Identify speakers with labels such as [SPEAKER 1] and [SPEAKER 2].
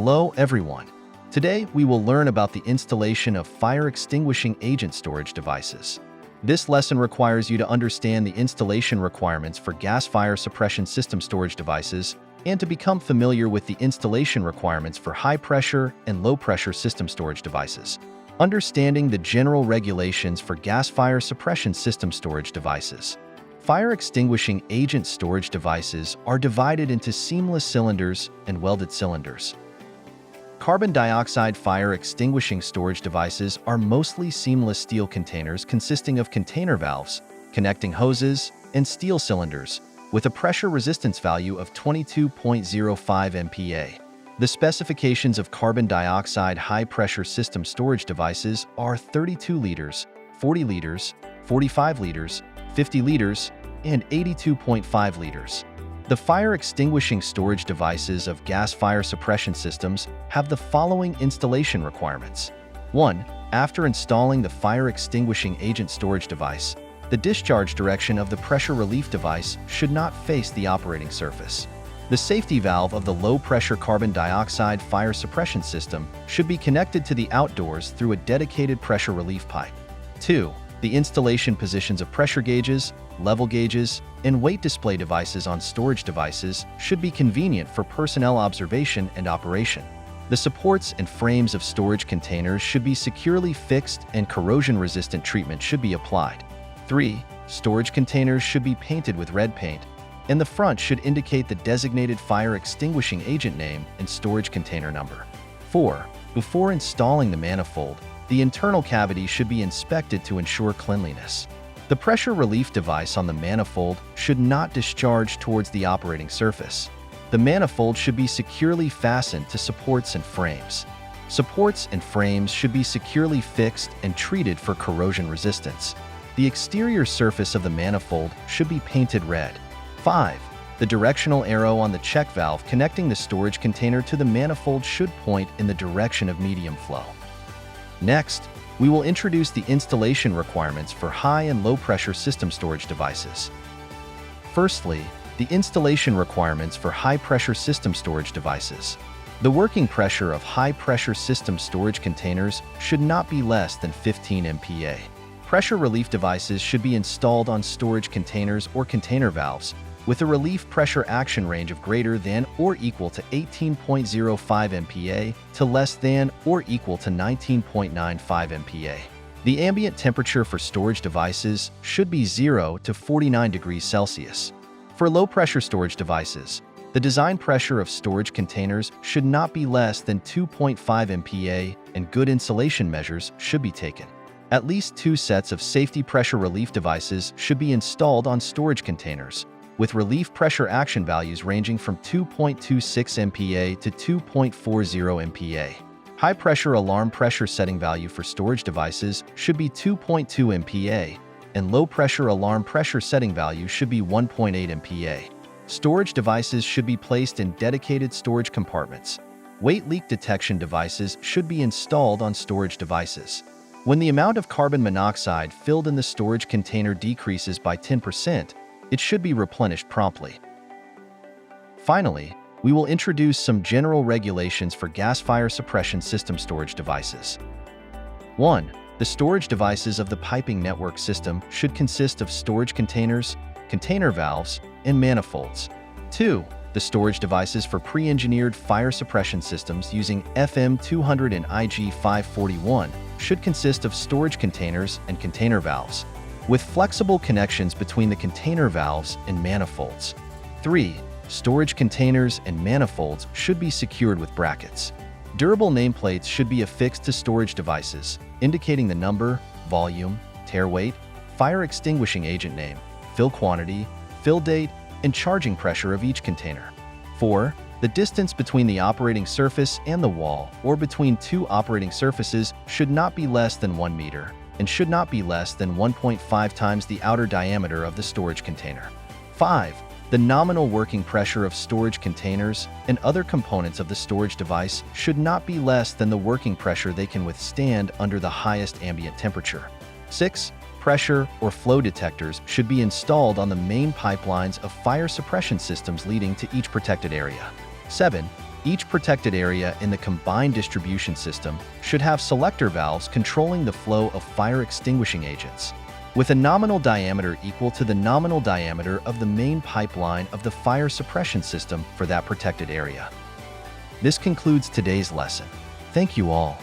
[SPEAKER 1] Hello everyone. Today we will learn about the installation of fire extinguishing agent storage devices. This lesson requires you to understand the installation requirements for gas fire suppression system storage devices and to become familiar with the installation requirements for high pressure and low pressure system storage devices. Understanding the general regulations for gas fire suppression system storage devices. Fire extinguishing agent storage devices are divided into seamless cylinders and welded cylinders. Carbon dioxide fire extinguishing storage devices are mostly seamless steel containers consisting of container valves, connecting hoses, and steel cylinders, with a pressure resistance value of 22.05 MPa. The specifications of carbon dioxide high-pressure system storage devices are 32 liters, 40 liters, 45 liters, 50 liters, and 82.5 liters. The fire extinguishing storage devices of gas fire suppression systems have the following installation requirements. 1. After installing the fire extinguishing agent storage device, the discharge direction of the pressure relief device should not face the operating surface. The safety valve of the low-pressure carbon dioxide fire suppression system should be connected to the outdoors through a dedicated pressure relief pipe. 2. The installation positions of pressure gauges, level gauges, and weight display devices on storage devices should be convenient for personnel observation and operation. The supports and frames of storage containers should be securely fixed and corrosion-resistant treatment should be applied. 3. Storage containers should be painted with red paint, and the front should indicate the designated fire extinguishing agent name and storage container number. 4. Before installing the manifold, the internal cavity should be inspected to ensure cleanliness. The pressure relief device on the manifold should not discharge towards the operating surface. The manifold should be securely fastened to supports and frames. Supports and frames should be securely fixed and treated for corrosion resistance. The exterior surface of the manifold should be painted red. 5. The directional arrow on the check valve connecting the storage container to the manifold should point in the direction of medium flow. Next, we will introduce the installation requirements for high and low pressure system storage devices. Firstly, the installation requirements for high pressure system storage devices. The working pressure of high pressure system storage containers should not be less than 15 MPa. Pressure relief devices should be installed on storage containers or container valves with a relief pressure action range of greater than or equal to 18.05 MPa to less than or equal to 19.95 MPa. The ambient temperature for storage devices should be 0 to 49 degrees Celsius. For low-pressure storage devices, the design pressure of storage containers should not be less than 2.5 MPa and good insulation measures should be taken. At least 2 sets of safety pressure relief devices should be installed on storage containers, with relief pressure action values ranging from 2.26 MPa to 2.40 MPa. High pressure alarm pressure setting value for storage devices should be 2.2 MPa, and low pressure alarm pressure setting value should be 1.8 MPa. Storage devices should be placed in dedicated storage compartments. Weight leak detection devices should be installed on storage devices. When the amount of carbon monoxide filled in the storage container decreases by 10%, it should be replenished promptly. Finally, we will introduce some general regulations for gas fire suppression system storage devices. 1. The storage devices of the piping network system should consist of storage containers, container valves, and manifolds. 2. The storage devices for pre-engineered fire suppression systems using FM200 and IG541 should consist of storage containers and container valves, with flexible connections between the container valves and manifolds. 3. Storage containers and manifolds should be secured with brackets. Durable nameplates should be affixed to storage devices, indicating the number, volume, tare weight, fire extinguishing agent name, fill quantity, fill date, and charging pressure of each container. 4. The distance between the operating surface and the wall, or between 2 operating surfaces, should not be less than 1 meter and should not be less than 1.5 times the outer diameter of the storage container. 5. The nominal working pressure of storage containers and other components of the storage device should not be less than the working pressure they can withstand under the highest ambient temperature. 6. Pressure or flow detectors should be installed on the main pipelines of fire suppression systems leading to each protected area. 7. Each protected area in the combined distribution system should have selector valves controlling the flow of fire extinguishing agents, with a nominal diameter equal to the nominal diameter of the main pipeline of the fire suppression system for that protected area. This concludes today's lesson. Thank you all.